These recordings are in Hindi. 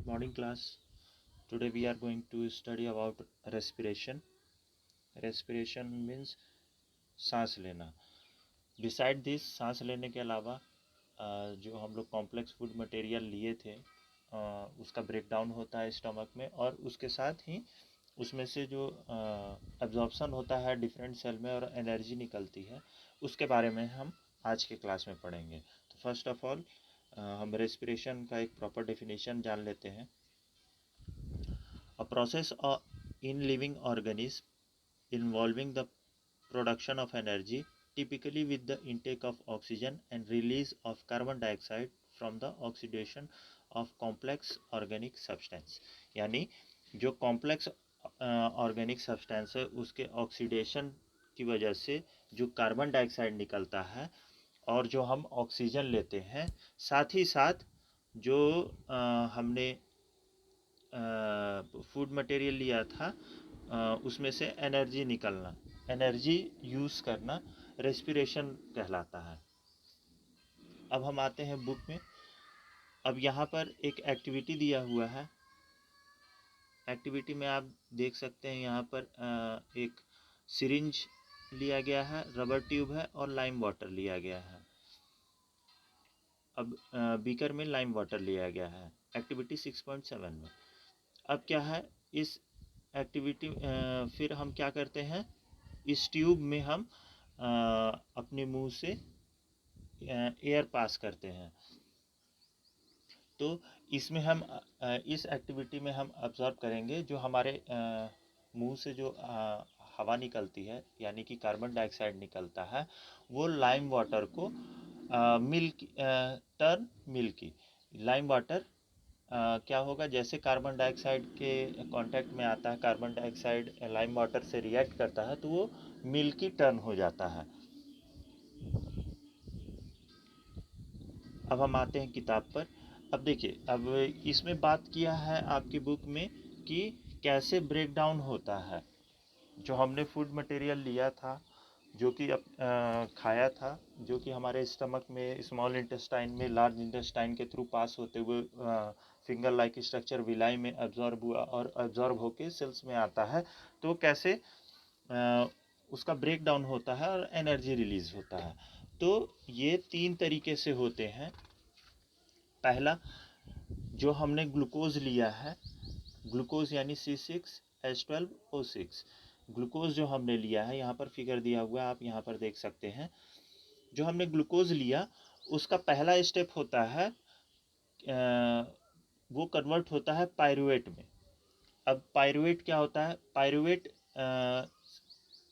Good morning, class. Today we are going to study about respiration. Respiration means सांस लेना. Beside this, सांस लेने के अलावा जो हम लोग कॉम्प्लेक्स फूड मटेरियल लिए थे उसका ब्रेक डाउन होता है स्टमक में, और उसके साथ ही उसमें से जो एब्जॉर्प्शन होता है डिफरेंट सेल में और एनर्जी निकलती है, उसके बारे में हम आज के क्लास में पढ़ेंगे. तो फर्स्ट ऑफ ऑल हम रेस्पिरेशन का एक प्रॉपर डेफिनेशन जान लेते हैं. A process in living organism involving the production of energy, typically with the intake of oxygen and release of carbon dioxide from the oxidation of complex organic substance. यानी जो कॉम्प्लेक्स ऑर्गेनिक सब्सटेंस है उसके ऑक्सीडेशन की वजह से जो कार्बन डाइऑक्साइड निकलता है और जो हम ऑक्सीजन लेते हैं, साथ ही साथ जो हमने फूड मटेरियल लिया था उसमें से एनर्जी निकलना, एनर्जी यूज़ करना रेस्पिरेशन कहलाता है. अब हम आते हैं बुक में. अब यहाँ पर एक एक्टिविटी दिया हुआ है. एक्टिविटी में आप देख सकते हैं यहाँ पर एक सिरिंज लिया गया है, रबर ट्यूब है और लाइम वाटर लिया गया है. अब बीकर में लाइम वाटर लिया गया है एक्टिविटी 6.7 में. अब क्या है इस एक्टिविटी, फिर हम क्या करते हैं, इस ट्यूब में हम अपने मुंह से एयर पास करते हैं. तो इसमें हम इस एक्टिविटी में हम ऑब्जर्व करेंगे जो हमारे मुंह से जो हवा निकलती है यानी कि कार्बन डाइऑक्साइड निकलता है, वो लाइम वाटर को टर्न मिल्की. लाइम वाटर क्या होगा, जैसे कार्बन डाइऑक्साइड के कांटेक्ट में आता है, कार्बन डाइऑक्साइड लाइम वाटर से रिएक्ट करता है तो वो मिल्की टर्न हो जाता है. अब हम आते हैं किताब पर. अब देखिए, अब इसमें बात किया है आपकी बुक में कि कैसे ब्रेक डाउन होता है. जो हमने फूड मटेरियल लिया था, जो कि खाया था, जो कि हमारे स्टमक में, स्मॉल इंटेस्टाइन में, लार्ज इंटेस्टाइन के थ्रू पास होते हुए फिंगर लाइक स्ट्रक्चर विलाई में एब्जॉर्ब हुआ और एब्जॉर्ब होके सेल्स में आता है, तो कैसे उसका ब्रेक डाउन होता है और एनर्जी रिलीज होता है. तो ये 3 तरीके से होते हैं. पहला, जो हमने ग्लूकोज लिया है, ग्लूकोज यानी C6H12O6, ग्लूकोज जो हमने लिया है, यहाँ पर फिगर दिया हुआ है, आप यहाँ पर देख सकते हैं. जो हमने ग्लूकोज लिया उसका पहला स्टेप होता है, वो कन्वर्ट होता है पायरुवेट में. अब पायरुवेट क्या होता है, पायरुवेट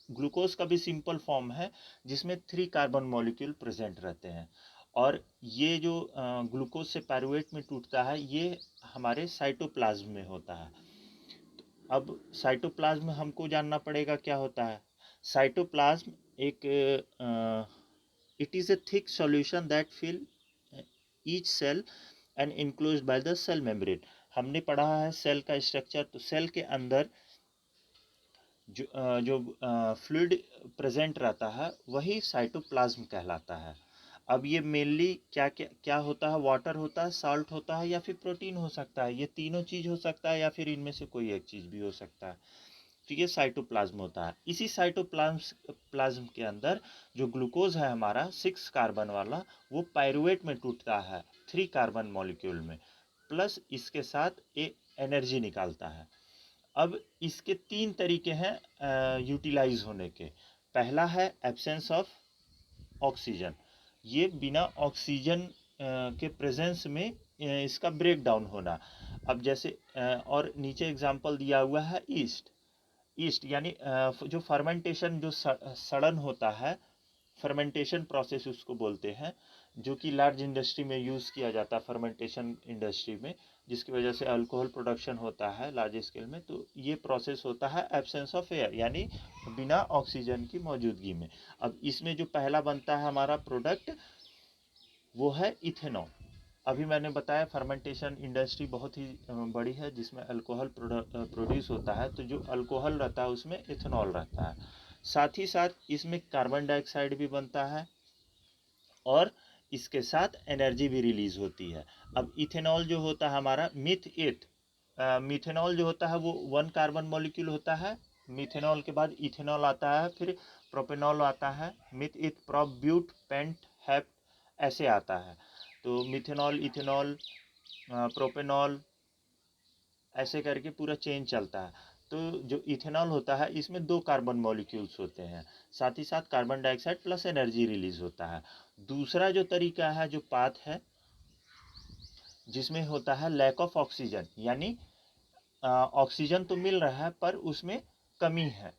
ग्लूकोज का भी सिंपल फॉर्म है जिसमें 3 कार्बन मॉलिक्यूल प्रेजेंट रहते हैं, और ये जो ग्लूकोज से पायरुवेट में टूटता है ये हमारे साइटोप्लाज्म में होता है. अब साइटोप्लाज्म हमको जानना पड़ेगा क्या होता है. साइटोप्लाज्म एक it is a thick solution that fill each cell and enclosed by the cell membrane. हमने पढ़ा है सेल का स्ट्रक्चर, तो सेल के अंदर जो फ्लूइड प्रेजेंट रहता है वही साइटोप्लाज्म कहलाता है. अब ये मेनली क्या क्या क्या होता है, वाटर होता है, साल्ट होता है या फिर प्रोटीन हो सकता है. ये तीनों चीज़ हो सकता है या फिर इनमें से कोई एक चीज़ भी हो सकता है. तो ये साइटोप्लाज्म होता है. इसी साइटोप्लाज्म के अंदर जो ग्लूकोज है हमारा 6 कार्बन वाला, वो पायरुवेट में टूटता है 3 कार्बन मॉलिक्यूल में, प्लस इसके साथ एक एनर्जी निकालता है. अब इसके 3 तरीके हैं यूटिलाइज होने के. पहला है एब्सेंस ऑफ ऑक्सीजन. ये बिना ऑक्सीजन के प्रेजेंस में इसका ब्रेक डाउन होना. अब जैसे और नीचे एग्जांपल दिया हुआ है ईस्ट. ईस्ट यानी जो फर्मेंटेशन, जो सड़न होता है, फर्मेंटेशन प्रोसेस उसको बोलते हैं, जो कि लार्ज इंडस्ट्री में यूज़ किया जाता है, फर्मेंटेशन इंडस्ट्री में, जिसकी वजह से अल्कोहल प्रोडक्शन होता है लार्ज स्केल में. तो ये प्रोसेस होता है एब्सेंस ऑफ एयर यानी बिना ऑक्सीजन की मौजूदगी में. अब इसमें जो पहला बनता है हमारा प्रोडक्ट वो है इथेनॉल. अभी मैंने बताया फर्मेंटेशन इंडस्ट्री बहुत ही बड़ी है जिसमें अल्कोहल प्रोड्यूस होता है, तो जो अल्कोहल रहता है उसमें इथेनॉल रहता है. साथ ही साथ इसमें कार्बन डाइऑक्साइड भी बनता है और इसके साथ एनर्जी भी रिलीज होती है। अब इथेनॉल जो होता है हमारा मिथेनॉल जो होता है वो 1 कार्बन मॉलिक्यूल होता है। मिथेनॉल के बाद इथेनॉल आता है, फिर प्रोपेनॉल आता है, मिथ इथ प्रोप ब्यूट पेंट हेप्ट ऐसे आता है। तो मिथेनॉल, इथेनॉल, प्रोपेनॉल ऐसे करके पूरा चेन चलता है। तो जो इथेनॉल होता है इसमें 2 कार्बन मॉलिक्यूल्स होते हैं, साथ ही साथ carbon dioxide plus energy release होता है। दूसरा जो तरीका है, जो पाथ है, जिसमें होता है लैक ऑफ ऑक्सीजन, यानी ऑक्सीजन तो मिल रहा है पर उसमें कमी है,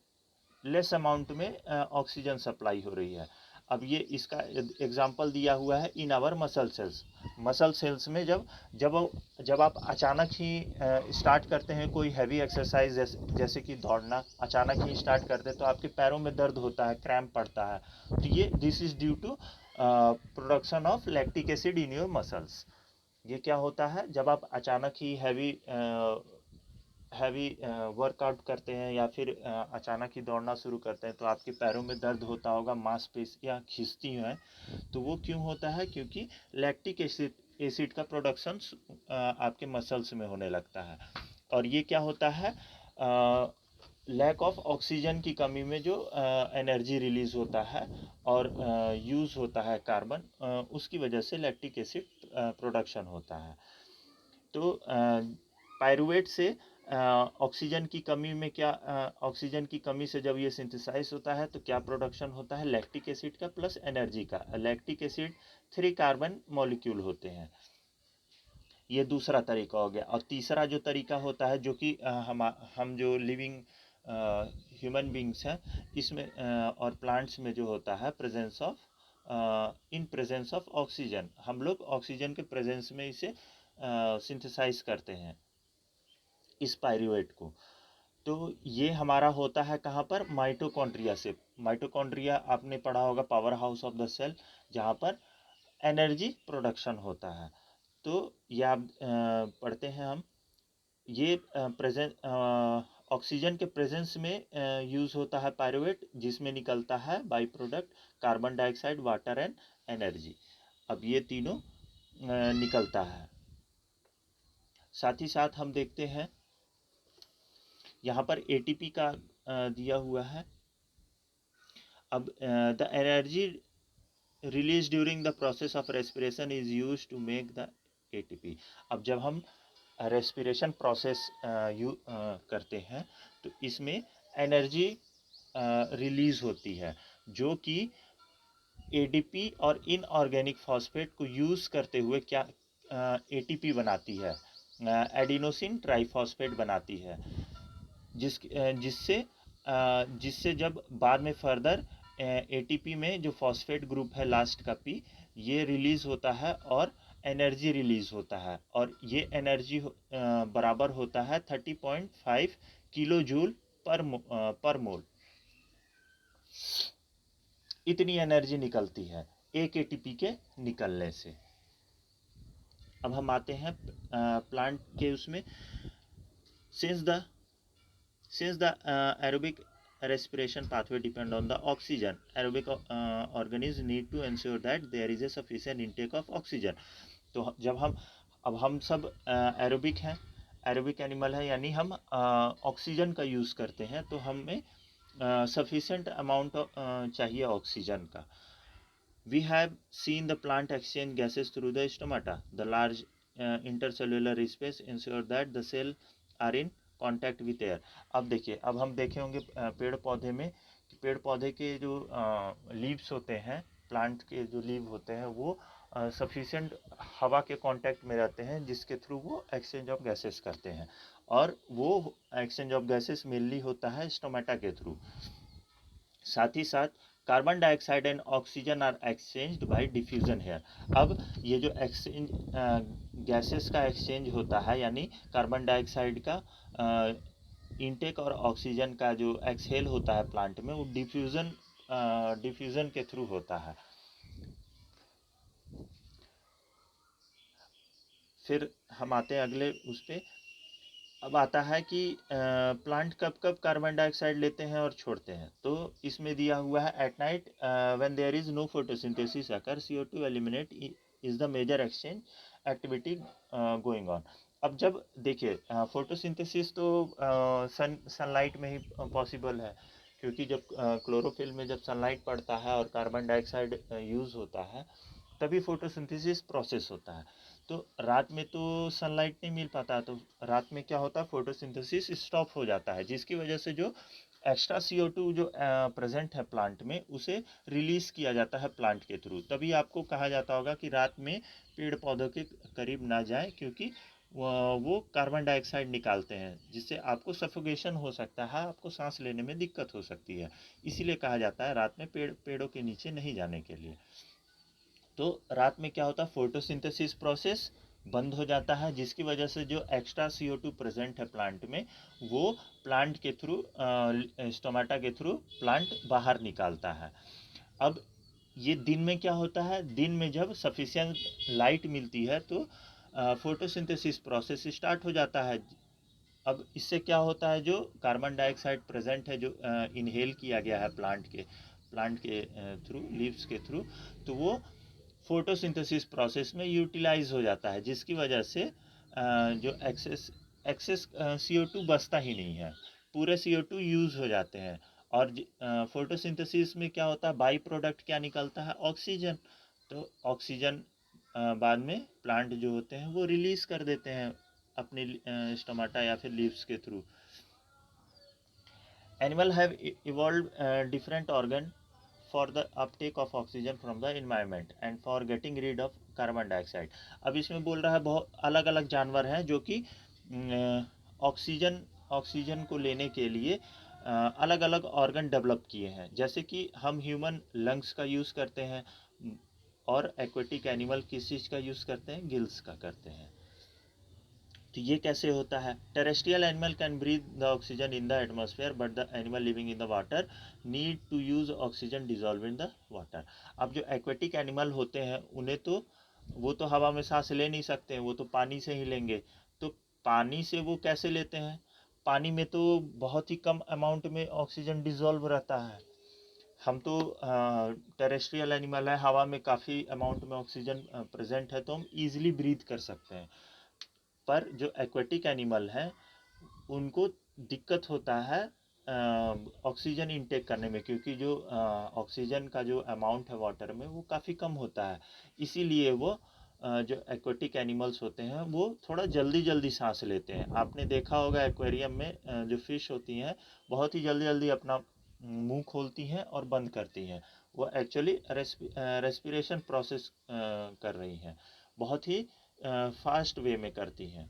लेस अमाउंट में ऑक्सीजन सप्लाई हो रही है। अब ये इसका एग्जांपल दिया हुआ है in our muscle cells. Muscle cells में जब जब जब आप अचानक ही स्टार्ट करते हैं कोई हैवी एक्सरसाइज, जैसे कि दौड़ना, अचानक ही स्टार्ट करते हैं तो आपके पैरों में दर्द होता है, क्रैम्प पड़ता है। तो ये this is due to production of lactic acid in your muscles. ये क्या होता है, जब आप अचानक ही हैवी वर्कआउट करते हैं या फिर अचानक ही दौड़ना शुरू करते हैं तो आपके पैरों में दर्द होता होगा, मांसपेशियां खींचती हैं। तो वो क्यों होता है, क्योंकि लैक्टिक एसिड का प्रोडक्शन आपके मसल्स में होने लगता है। और ये क्या होता है, लैक ऑफ ऑक्सीजन की कमी में जो एनर्जी रिलीज होता है और यूज़ होता है कार्बन, उसकी वजह से लैक्टिक एसिड प्रोडक्शन होता है। तो पायरुवेट से ऑक्सीजन की कमी में क्या, ऑक्सीजन की कमी से जब ये सिंथेसाइज होता है तो क्या प्रोडक्शन होता है, लैक्टिक एसिड का प्लस एनर्जी का। लैक्टिक एसिड 3 कार्बन मॉलिक्यूल होते हैं। ये दूसरा तरीका हो गया। और तीसरा जो तरीका होता है, जो कि हम जो लिविंग ह्यूमन बींग्स हैं इसमें और प्लांट्स में जो होता है, presence of in presence of oxygen, हम लोग ऑक्सीजन के प्रेजेंस में इसे सिंथेसाइज करते हैं इस पायरुवेट को। तो ये हमारा होता है कहाँ पर, माइटोकॉन्ड्रिया से। माइटोकॉन्ड्रिया आपने पढ़ा होगा, power house of the cell, जहाँ पर एनर्जी प्रोडक्शन होता है। तो ये आप पढ़ते हैं हम, ये प्रेजेंट ऑक्सीजन के प्रेजेंस में यूज़ होता है पायरुवेट, जिसमें निकलता है by product carbon dioxide, water and energy. अब ये तीनों निकलता है। साथ ही साथ हम देखते हैं यहाँ पर एटीपी का दिया हुआ है। अब the energy release during the process of respiration is use to make the ATP. अब जब हम रेस्पिरेशन प्रोसेस करते हैं तो इसमें एनर्जी रिलीज होती है, जो कि एडीपी और इनऑर्गेनिक फॉस्फेट को यूज़ करते हुए क्या एटीपी बनाती है, एडिनोसिन ट्राइफॉस्फेट बनाती है, जिससे जिससे जब बाद में फर्दर एटीपी में जो फॉस्फेट ग्रुप है लास्ट का पी, ये रिलीज होता है और एनर्जी रिलीज होता है। और ये एनर्जी बराबर होता है 30.5 किलो जूल पर मोल। इतनी एनर्जी निकलती है एक एटीपी के निकलने से। अब हम आते हैं प्लांट के उसमें। Since the aerobic respiration pathway depend on the oxygen, aerobic organisms need to ensure that there is a sufficient intake of oxygen। तो जब हम सब एरोबिक हैं, एरोबिक एनिमल है, यानी हम ऑक्सीजन का यूज़ करते हैं, तो हमें सफिशेंट अमाउंट चाहिए ऑक्सीजन का। We have seen the plant exchange gases through the stomata. The large intercellular space ensure that the cell are in contact with air। अब देखिए, अब हम देखे होंगे पेड़ पौधे में, पेड़ पौधे के जो लीव्स होते हैं, प्लांट के जो लीव होते हैं, वो सफिशेंट हवा के कांटेक्ट में रहते हैं, जिसके थ्रू वो एक्सचेंज ऑफ गैसेस करते हैं। और वो एक्सचेंज ऑफ गैसेस मेनली होता है स्टोमेटा के थ्रू। साथ ही साथ carbon dioxide and oxygen are exchanged by diffusion here. अब ये जो एक्सचेंज गैसेस का एक्सचेंज होता है, यानी कार्बन डाइऑक्साइड का इनटेक और ऑक्सीजन का जो एक्सहेल होता है प्लांट में, वो डिफ्यूजन के थ्रू होता है। फिर हम आते हैं अगले उस पे। अब आता है कि प्लांट कब कब कार्बन डाइऑक्साइड लेते हैं और छोड़ते हैं। तो इसमें दिया हुआ है at night when there is no photosynthesis occur CO2 eliminate is the major exchange activity going on. अब जब देखिए फोटोसिंथेसिस तो सनलाइट में ही पॉसिबल है, क्योंकि जब क्लोरोफिल में जब सनलाइट पड़ता है और कार्बन डाइऑक्साइड यूज़ होता है तभी फोटोसिंथेसिस प्रोसेस होता है। तो रात में तो सनलाइट नहीं मिल पाता, तो रात में क्या होता है, फोटोसिंथेसिस स्टॉप हो जाता है, जिसकी वजह से जो एक्स्ट्रा CO2 जो प्रेजेंट है प्लांट में उसे रिलीज किया जाता है प्लांट के थ्रू। तभी आपको कहा जाता होगा कि रात में पेड़ पौधों के करीब ना जाए, क्योंकि वो कार्बन डाइऑक्साइड निकालते हैं, जिससे आपको सफोकेशन हो सकता है, आपको सांस लेने में दिक्कत हो सकती है। इसीलिए कहा जाता है रात में पेड़ों के नीचे नहीं जाने के लिए। तो रात में क्या होता है, फोटोसिंथेसिस प्रोसेस बंद हो जाता है, जिसकी वजह से जो एक्स्ट्रा CO2 प्रेजेंट है प्लांट में वो प्लांट के थ्रू स्टोमेटा के थ्रू प्लांट बाहर निकालता है। अब ये दिन में क्या होता है, दिन में जब सफिशिएंट लाइट मिलती है तो फोटोसिंथेसिस प्रोसेस स्टार्ट हो जाता है। अब इससे क्या होता है, जो कार्बन डाइऑक्साइड प्रेजेंट है जो इनहेल किया गया है प्लांट के थ्रू, लीव्स के थ्रू, तो वो फोटोसिंथेसिस प्रोसेस में यूटिलाइज हो जाता है, जिसकी वजह से जो एक्सेस CO2 बचता ही नहीं है, पूरे CO2 यूज़ हो जाते हैं। और फोटोसिंथेसिस में क्या होता है, बाई प्रोडक्ट क्या निकलता है, ऑक्सीजन। तो ऑक्सीजन बाद में प्लांट जो होते हैं वो रिलीज कर देते हैं अपने स्टोमाटा या फिर लीव्स के through. Animal have evolved different organ for the uptake of oxygen from the environment and for getting rid of carbon dioxide। अब इसमें बोल रहा है बहुत अलग अलग जानवर हैं जो कि ऑक्सीजन ऑक्सीजन को लेने के लिए अलग अलग ऑर्गन डेवलप किए हैं। जैसे कि हम ह्यूमन लंग्स का यूज़ करते हैं, और एक्वेटिक एनिमल किस चीज़ का यूज़ करते हैं, गिल्स का करते हैं। तो ये कैसे होता है, terrestrial animal can breathe the oxygen in the atmosphere but the animal living in the water need to use oxygen dissolve in the water. अब जो एक्वेटिक एनिमल होते हैं उन्हें तो वो तो हवा में सांस ले नहीं सकते हैं, वो तो पानी से ही लेंगे। तो पानी से वो कैसे लेते हैं, पानी में तो बहुत ही कम अमाउंट में ऑक्सीजन डिजॉल्व रहता है। हम तो टेरेस्ट्रियल एनिमल है, हवा में काफ़ी अमाउंट में ऑक्सीजन प्रेजेंट है, तो हम ईजिली ब्रीथ कर सकते हैं। पर जो एक्वेटिक एनिमल हैं उनको दिक्कत होता है ऑक्सीजन इनटेक करने में, क्योंकि जो ऑक्सीजन का जो अमाउंट है वाटर में वो काफ़ी कम होता है। इसीलिए वो जो एक्वेटिक एनिमल्स होते हैं वो थोड़ा जल्दी जल्दी सांस लेते हैं। आपने देखा होगा एक्वेरियम में जो फिश होती हैं बहुत ही जल्दी जल्दी अपना मुंह खोलती हैं और बंद करती हैं। वो एक्चुअली रेस्पिरेशन प्रोसेस कर रही हैं, बहुत ही फास्ट वे में करती हैं।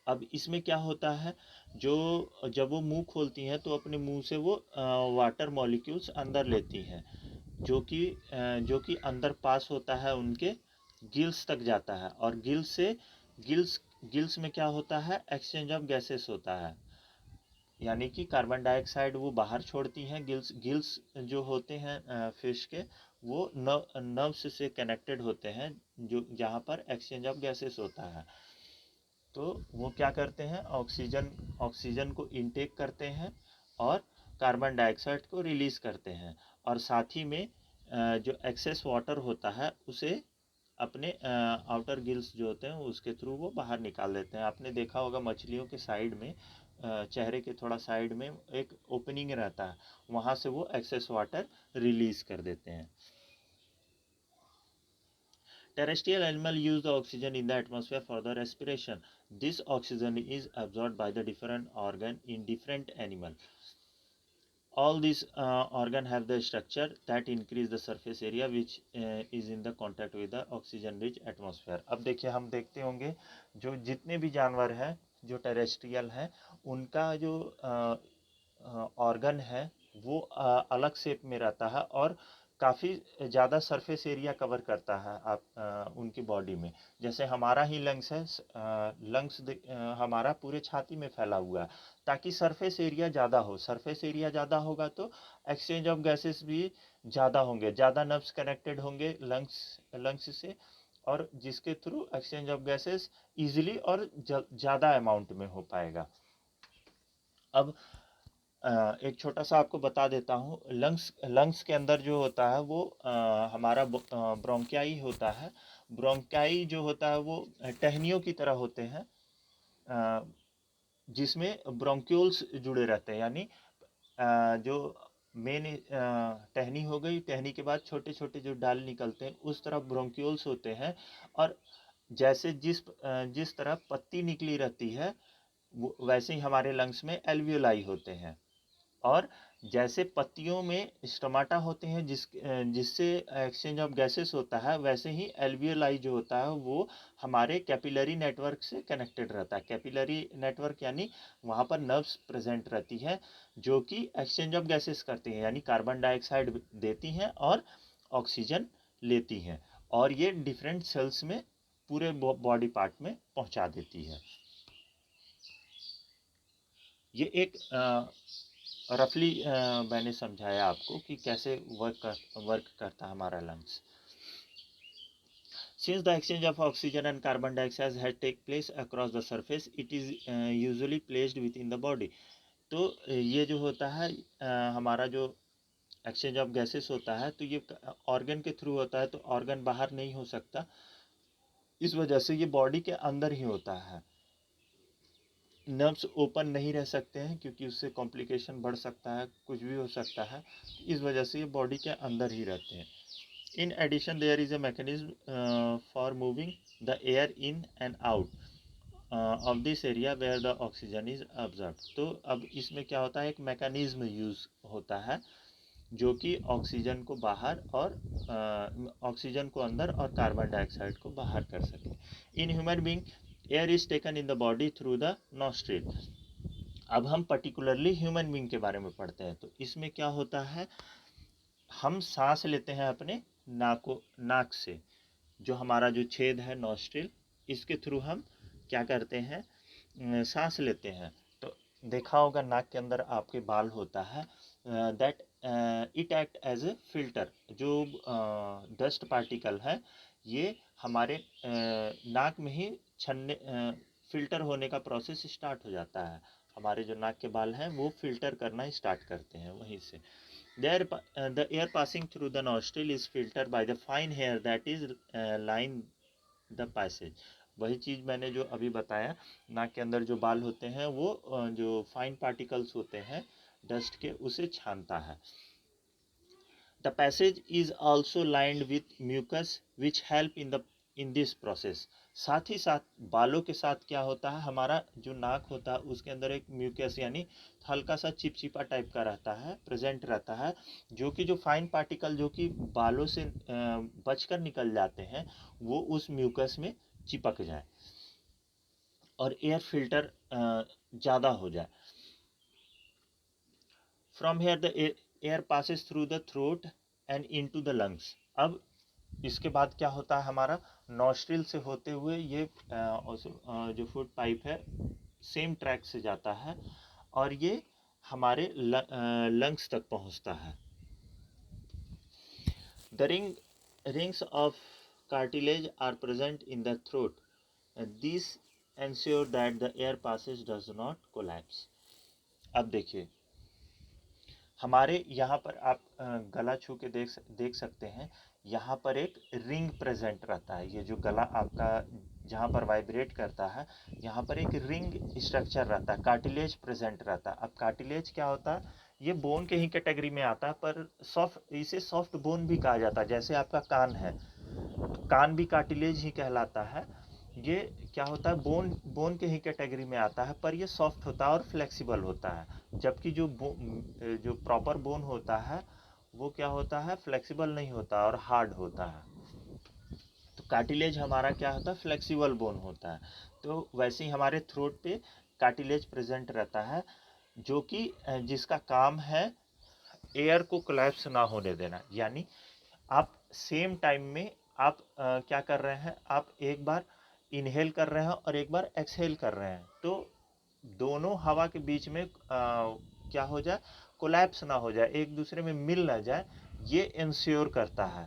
अब इसमें क्या होता है, जो जब वो मुंह खोलती हैं तो अपने मुंह से वो वाटर मॉलिक्यूल्स अंदर लेती हैं, जो कि अंदर पास होता है उनके गिल्स तक जाता है, और गिल्स गिल्स में क्या होता है, एक्सचेंज ऑफ गैसेस होता है। यानी कि कार्बन डाइऑक्साइड वो बाहर छोड़ती हैं। गिल्स गिल्स जो होते हैं फिश के, वो नर्व्स से कनेक्टेड होते हैं, जो जहाँ पर एक्सचेंज ऑफ गैसेस होता है। तो वो क्या करते हैं, ऑक्सीजन को इनटेक करते हैं और कार्बन डाइऑक्साइड को रिलीज करते हैं, और साथ ही में जो एक्सेस वाटर होता है उसे अपने आउटर गिल्स जो होते हैं उसके थ्रू वो बाहर निकाल देते हैं। आपने देखा होगा मछलियों के साइड में चेहरे के थोड़ा साइड में एक ओपनिंग रहता है, वहाँ से वो एक्सेस वाटर रिलीज कर देते हैं। Terrestrial animals use the oxygen in the atmosphere for the respiration. This oxygen is absorbed by the different organ in different animal. All these organ have the structure that increase the surface area which is in the contact with the oxygen rich atmosphere। अब देखिए हम देखते होंगे जो जितने भी जानवर हैं जो टेरेस्ट्रियल हैं उनका जो ऑर्गन है वो अलग शेप में रहता है और काफ़ी ज़्यादा सरफेस एरिया कवर करता है आप उनकी बॉडी में। जैसे हमारा ही लंग्स है, लंग्स हमारा पूरे छाती में फैला हुआ है, ताकि सरफेस एरिया ज़्यादा हो। सरफेस एरिया ज़्यादा होगा तो एक्सचेंज ऑफ गैसेस भी ज़्यादा होंगे, ज़्यादा नर्व्स कनेक्टेड होंगे लंग्स से, और जिसके through exchange of gases easily और ज़्यादा अमाउंट में हो पाएगा। अब एक छोटा सा आपको बता देता हूँ, लंग्स के अंदर जो होता है वो हमारा ब्रोंकियाई होता है। ब्रोंकियाई जो होता है वो टहनियों की तरह होते हैं, जिसमें ब्रोंक्यूल्स जुड़े रहते हैं, यानी जो मेन टहनी हो गई, टहनी के बाद छोटे छोटे जो डाल निकलते हैं उस तरफ ब्रोंक्यूल्स होते हैं। और जैसे जिस तरह पत्ती निकली रहती है वैसे ही हमारे लंग्स में एल्वियोलाई होते हैं। और जैसे पत्तियों में स्टोमाटा होते हैं जिससे एक्सचेंज ऑफ गैसेस होता है, वैसे ही एल्वियोलाई जो होता है वो हमारे कैपिलरी नेटवर्क से कनेक्टेड रहता है। कैपिलरी नेटवर्क यानी वहाँ पर नर्व्स प्रेजेंट रहती हैं जो कि एक्सचेंज ऑफ गैसेस करती हैं, यानी कार्बन डाइऑक्साइड देती हैं और ऑक्सीजन लेती हैं, और ये डिफरेंट सेल्स में पूरे बॉडी पार्ट में पहुँचा देती है। ये एक रफली मैंने समझाया आपको कि कैसे वर्क करता है हमारा lungs. Since the exchange of oxygen and carbon dioxide has take place across the surface, it is usually placed within the body. तो ये जो होता है हमारा जो एक्सचेंज ऑफ गैसेस होता है, तो ये ऑर्गन के थ्रू होता है, तो ऑर्गन बाहर नहीं हो सकता, इस वजह से ये बॉडी के अंदर ही होता है। नर्व्स ओपन नहीं रह सकते हैं क्योंकि उससे कॉम्प्लिकेशन बढ़ सकता है, कुछ भी हो सकता है, इस वजह से ये बॉडी के अंदर ही रहते हैं। In addition there is a mechanism for moving the air in and out of this area where the oxygen is observe. तो अब इसमें क्या होता है, एक मैकेनिज्म यूज होता है जो कि ऑक्सीजन को बाहर और ऑक्सीजन को अंदर और कार्बन डाइऑक्साइड को बाहर कर सके। In human being air is taken in the body through the nostril. अब हम पर्टिकुलरली ह्यूमन बीइंग के बारे में पढ़ते हैं। तो इसमें क्या होता है, हम सांस लेते हैं अपने नाक से, जो हमारा जो छेद है नॉस्ट्रिल, इसके थ्रू हम क्या करते हैं, सांस लेते हैं। तो देखा होगा नाक के अंदर आपके बाल होता है, that it act as a filter. जो डस्ट पार्टिकल है ये हमारे नाक में ही छन्ने फिल्टर होने का प्रोसेस स्टार्ट हो जाता है। हमारे जो नाक के बाल हैं वो फिल्टर करना स्टार्ट करते हैं वहीं से। The air passing through the nostril is filtered by the fine hair that is line the passage। वही चीज़ मैंने जो अभी बताया, नाक के अंदर जो बाल होते हैं वो जो फाइन पार्टिकल्स होते हैं डस्ट के, उसे छानता है। The passage is also lined with mucus which help in this process। साथ ही साथ बालों के साथ क्या होता है, हमारा जो नाक होता है उसके अंदर एक म्यूकस यानी हल्का सा चिपचिपा टाइप का रहता है, प्रेजेंट रहता है, जो कि जो फाइन पार्टिकल जो कि बालों से बचकर निकल जाते हैं वो उस म्यूकस में चिपक जाए और एयर फिल्टर ज़्यादा हो जाए। From here the air passes through the throat and into the lungs. अब इसके बाद क्या होता है, हमारा नॉस्ट्रिल से होते हुए ये जो फूड पाइप है सेम ट्रैक से जाता है और ये हमारे लंग्स तक पहुंचता है। The rings of cartilage are present in the throat, this ensure that the air passage does not collapse. अब देखिए हमारे यहाँ पर आप गला छू के देख सकते हैं, यहाँ पर एक रिंग प्रेजेंट रहता है। ये जो गला आपका जहाँ पर वाइब्रेट करता है, यहाँ पर एक रिंग स्ट्रक्चर रहता है, कार्टिलेज प्रेजेंट रहता है। अब कार्टिलेज क्या होता है, ये बोन के ही कैटेगरी में आता है, पर इसे सॉफ्ट बोन भी कहा जाता है। जैसे आपका कान है, तो कान भी कार्टिलेज ही कहलाता है। ये क्या होता है, बोन के ही कैटेगरी में आता है, पर ये सॉफ्ट होता है और फ्लेक्सिबल होता है। जबकि जो प्रॉपर बोन होता है वो क्या होता है, फ्लेक्सिबल नहीं होता और हार्ड होता है। तो कार्टिलेज हमारा क्या होता है, फ्लेक्सिबल बोन होता है। तो वैसे ही हमारे थ्रोट पे कार्टिलेज प्रेजेंट रहता है, जो कि जिसका काम है एयर को कोलैप्स ना होने देना। यानी आप सेम टाइम में आप क्या कर रहे हैं, आप एक बार इनहेल कर रहे हैं और एक बार एक्सहेल कर रहे हैं, तो दोनों हवा के बीच में क्या हो जाए, कोलैप्स ना हो जाए, एक दूसरे में मिल ना जाए, ये इंश्योर करता है।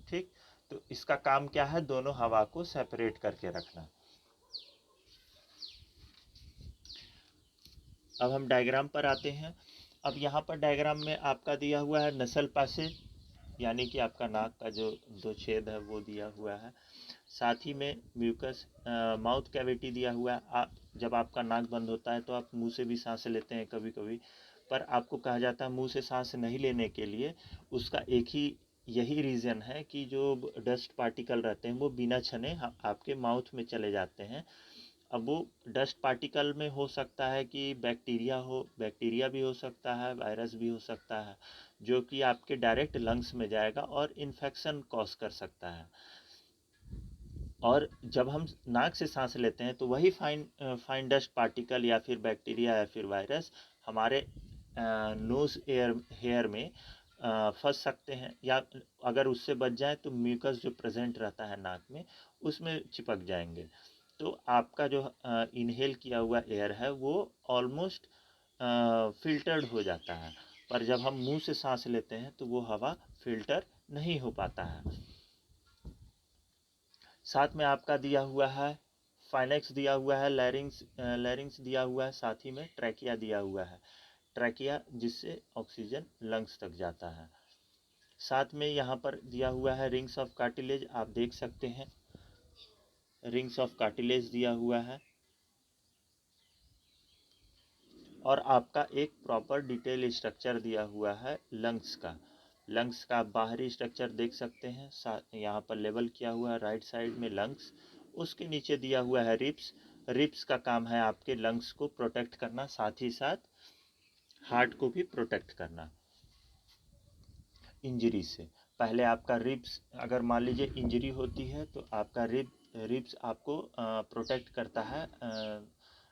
ठीक, तो इसका काम क्या है, दोनों हवा को सेपरेट करके रखना। अब हम डायग्राम पर आते हैं। अब यहाँ पर डायग्राम में आपका दिया हुआ है नसल पैसेज, यानी कि आपका नाक का जो 2 छेद है वो दिया हुआ है। साथ ही में म्यूकस माउथ कैविटी दिया हुआ है। जब आपका नाक बंद होता है तो आप मुंह से भी सांस लेते हैं कभी कभी, पर आपको कहा जाता है मुंह से सांस नहीं लेने के लिए। उसका एक ही यही रीज़न है कि जो डस्ट पार्टिकल रहते हैं वो बिना छने आपके माउथ में चले जाते हैं। अब वो डस्ट पार्टिकल में हो सकता है कि बैक्टीरिया भी हो सकता है, वायरस भी हो सकता है, जो कि आपके डायरेक्ट लंग्स में जाएगा और इन्फेक्शन कॉज कर सकता है। और जब हम नाक से सांस लेते हैं तो वही फाइन डस्ट पार्टिकल या फिर बैक्टीरिया या फिर वायरस हमारे नोज हेयर में फंस सकते हैं, या अगर उससे बच जाए तो म्यूकस जो प्रेजेंट रहता है नाक में उसमें चिपक जाएंगे। तो आपका जो इनहेल किया हुआ एयर है वो ऑलमोस्ट फिल्टर्ड हो जाता है, पर जब हम मुंह से सांस लेते हैं तो वो हवा फिल्टर नहीं हो पाता है। साथ में आपका दिया हुआ है फाइनेक्स दिया हुआ है, लैरिंग्स दिया हुआ है, साथ ही में ट्रैकिया दिया हुआ है। ट्रैकिया जिससे ऑक्सीजन लंग्स तक जाता है। साथ में यहाँ पर दिया हुआ है रिंग्स ऑफ कार्टिलेज, आप देख सकते हैं रिंग्स ऑफ कार्टिलेज दिया हुआ है। और आपका एक प्रॉपर डिटेल स्ट्रक्चर दिया हुआ है लंग्स का बाहरी स्ट्रक्चर देख सकते हैं, यहाँ पर लेबल किया हुआ है राइट साइड में लंग्स। उसके नीचे दिया हुआ है रिप्स का काम है आपके लंग्स को प्रोटेक्ट करना, साथ ही साथ हार्ट को भी प्रोटेक्ट करना इंजरी से। पहले आपका रिब्स, अगर मान लीजिए इंजरी होती है तो आपका रिब्स आपको प्रोटेक्ट करता है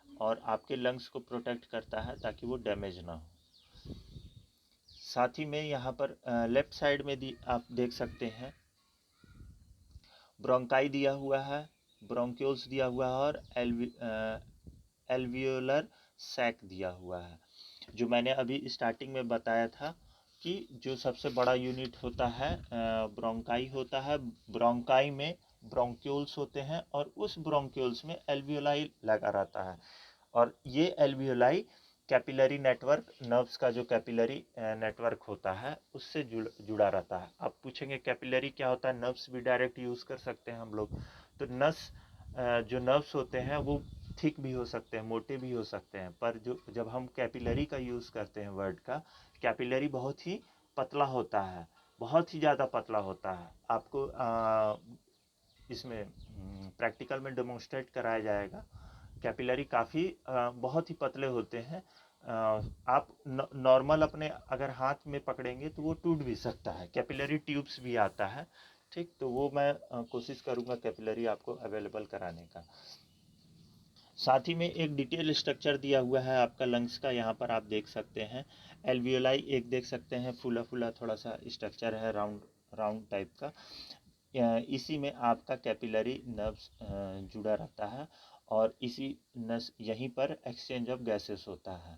और आपके लंग्स को प्रोटेक्ट करता है ताकि वो डैमेज ना हो। साथ ही में यहाँ पर लेफ्ट साइड में आप देख सकते हैं ब्रोंकाई दिया हुआ है, ब्रोंक्यूल्स दिया हुआ है और एल्वियोलर सैक दिया हुआ है। जो मैंने अभी स्टार्टिंग में बताया था कि जो सबसे बड़ा यूनिट होता है ब्रोंकाई होता है। ब्रोंकाई में ब्रोंक्यूल्स होते हैं और उस ब्रोंक्यूल्स में एल्वियोलाई लगा रहता है, और ये एल्वियोलाई कैपिलरी नेटवर्क, नर्व्स का जो कैपिलरी नेटवर्क होता है उससे जुड़ा रहता है। आप पूछेंगे कैपिलरी क्या होता है, नर्व्स भी डायरेक्ट यूज़ कर सकते हैं हम लोग। तो जो नर्व्स होते हैं वो थिक भी हो सकते हैं, मोटे भी हो सकते हैं, पर जो जब हम कैपिलरी का यूज़ करते हैं वर्ड का, कैपिलरी बहुत ही पतला होता है, बहुत ही ज़्यादा पतला होता है। आपको इसमें प्रैक्टिकल में डेमोन्स्ट्रेट कराया जाएगा। कैपिलरी काफ़ी बहुत ही पतले होते हैं। आप नॉर्मल अपने अगर हाथ में पकड़ेंगे तो वो टूट भी सकता है। कैपिलरी ट्यूब्स भी आता है, ठीक, तो वो मैं कोशिश करूँगा कैपिलरी आपको अवेलेबल कराने का। साथ ही में एक डिटेल स्ट्रक्चर दिया हुआ है आपका लंग्स का, यहाँ पर आप देख सकते हैं एल्वियोलाई एक देख सकते हैं, फूला फूला थोड़ा सा स्ट्रक्चर है, राउंड राउंड टाइप का। इसी में आपका कैपिलरी नर्व्स जुड़ा रहता है और इसी नस यहीं पर एक्सचेंज ऑफ गैसेस होता है।